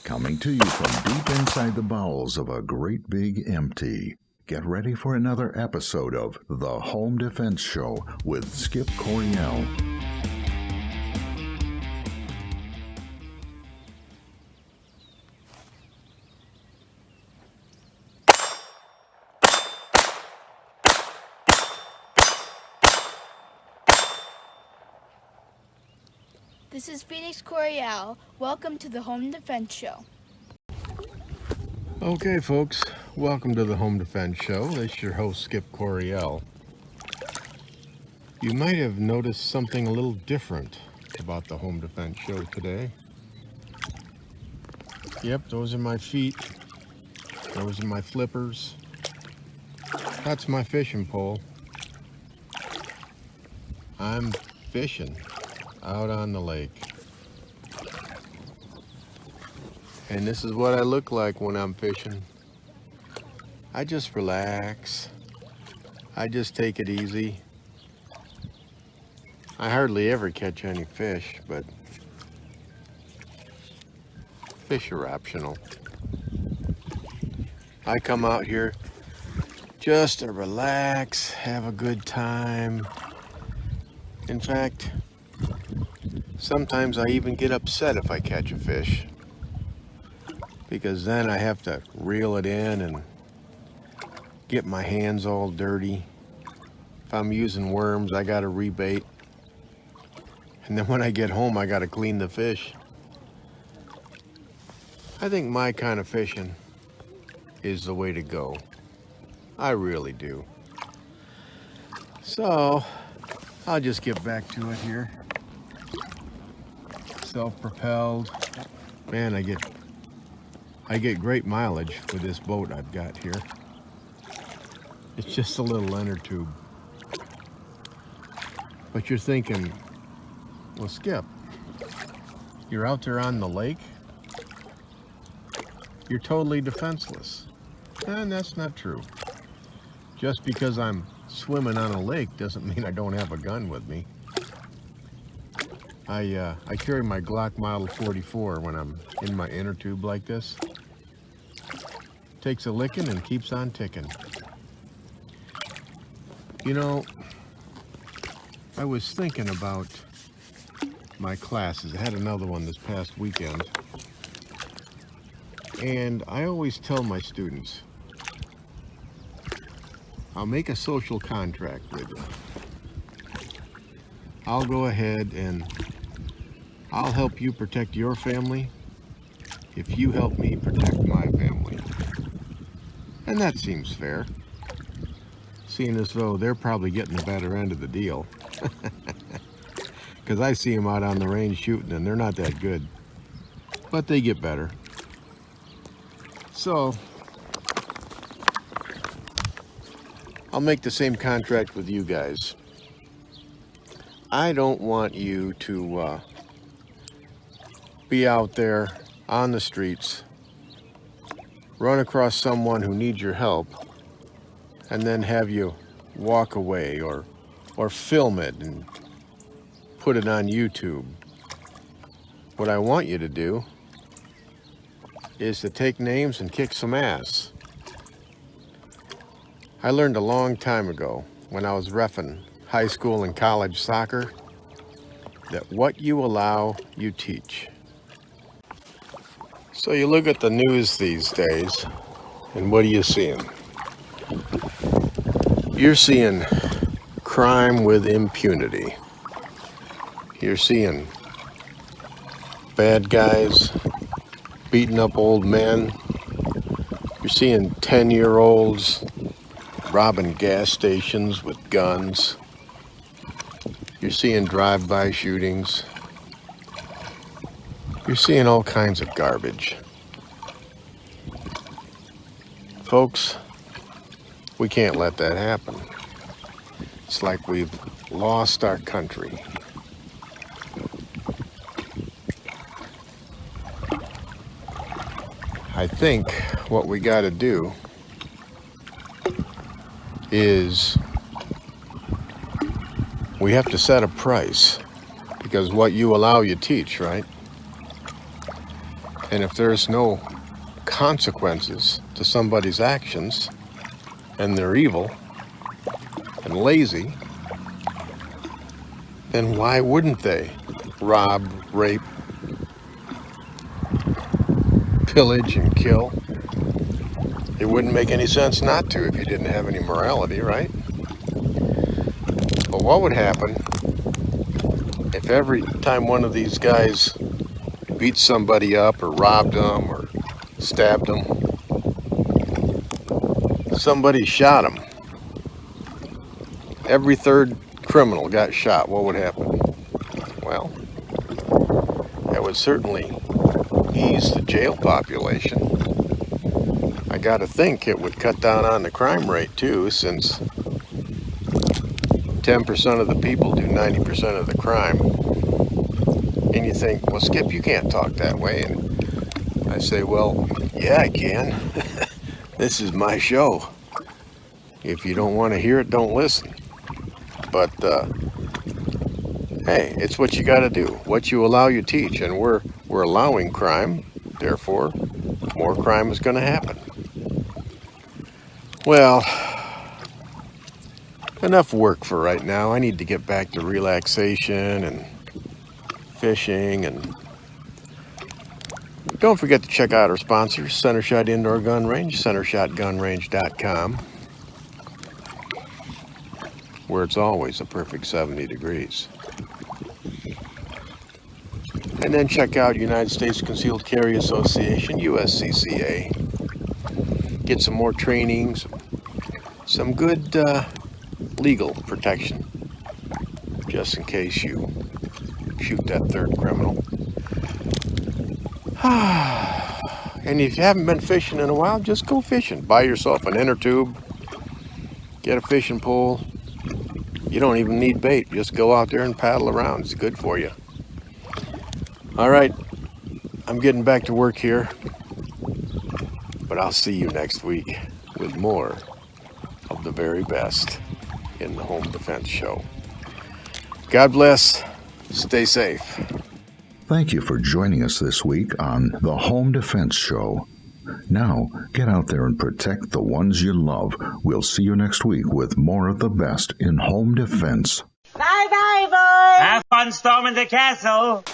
Coming to you from deep inside the bowels of a great big empty. Get ready for another episode of The Home Defense Show with Skip Coryell. This is Phoenix Coryell. Welcome to the Home Defense Show. Okay, folks, welcome to the Home Defense Show. This is your host, Skip Coryell. You might have noticed something a little different about the Home Defense Show today. Yep, those are my feet. Those are my flippers. That's my fishing pole. I'm fishing out on the lake. And this is what I look like when I'm fishing. I just relax. I just take it easy. I hardly ever catch any fish, but fish are optional. I come out here just to relax, have a good time. In fact, sometimes I even get upset if I catch a fish, because then I have to reel it in and get my hands all dirty. If I'm using worms, I gotta rebait. And then when I get home, I gotta clean the fish. I think my kind of fishing is the way to go. I really do. So, I'll just get back to it here. Self-propelled. Man, I get great mileage with this boat I've got here. It's just a little inner tube. But you're thinking, well, Skip, you're out there on the lake? You're totally defenseless. And that's not true. Just because I'm swimming on a lake doesn't mean I don't have a gun with me. I carry my Glock Model 44 when I'm in my inner tube like this. Takes a licking and keeps on ticking. You know, I was thinking about my classes. I had another one this past weekend. And I always tell my students, I'll make a social contract with you. I'll go ahead and I'll help you protect your family if you help me protect my family. And that seems fair, seeing as though they're probably getting the better end of the deal. Because I see them out on the range shooting and they're not that good, but they get better. So I'll make the same contract with you guys. I don't want you to be out there on the streets, run across someone who needs your help, and then have you walk away or film it and put it on YouTube. What I want you to do is to take names and kick some ass. I learned a long time ago when I was reffing high school and college soccer that what you allow, you teach. So you look at the news these days, and what are you seeing? You're seeing crime with impunity. You're seeing bad guys beating up old men. You're seeing 10-year-olds robbing gas stations with guns. You're seeing drive-by shootings. You're seeing all kinds of garbage. Folks, we can't let that happen. It's like we've lost our country. I think what we got to do is we have to set a price, because what you allow, you teach, right? And if there's no consequences to somebody's actions, and they're evil and lazy, then why wouldn't they rob, rape, pillage, and kill? It wouldn't make any sense not to if you didn't have any morality, right? But what would happen if every time one of these guys beat somebody up or robbed them or stabbed them, somebody shot them? Every third criminal got shot. What would happen? Well, that would certainly ease the jail population. I gotta think it would cut down on the crime rate too, since 10% of the people do 90% of the crime. And you think, well, Skip, you can't talk that way. And I say, well, yeah, I can. This is my show. If you don't want to hear it, don't listen. But hey, it's what you got to do. What you allow, you teach. And we're allowing crime. Therefore, more crime is going to happen. Well, enough work for right now. I need to get back to relaxation and fishing. And don't forget to check out our sponsors, Center Shot Indoor Gun Range, centershotgunrange.com, where it's always a perfect 70 degrees. And then check out United States Concealed Carry Association, USCCA. Get some more training, some good legal protection, just in case you shoot that third criminal. And if you haven't been fishing in a while, just go fishing. Buy yourself an inner tube, get a fishing pole. You don't even need bait. Just go out there and paddle around. It's good for you. All right, I'm getting back to work here, but I'll see you next week with more of the very best in the Home Defense Show. God bless. Stay safe. Thank you for joining us this week on the Home Defense Show. Now, get out there and protect the ones you love. We'll see you next week with more of the best in home defense. Bye-bye, boys! Have fun storming the castle!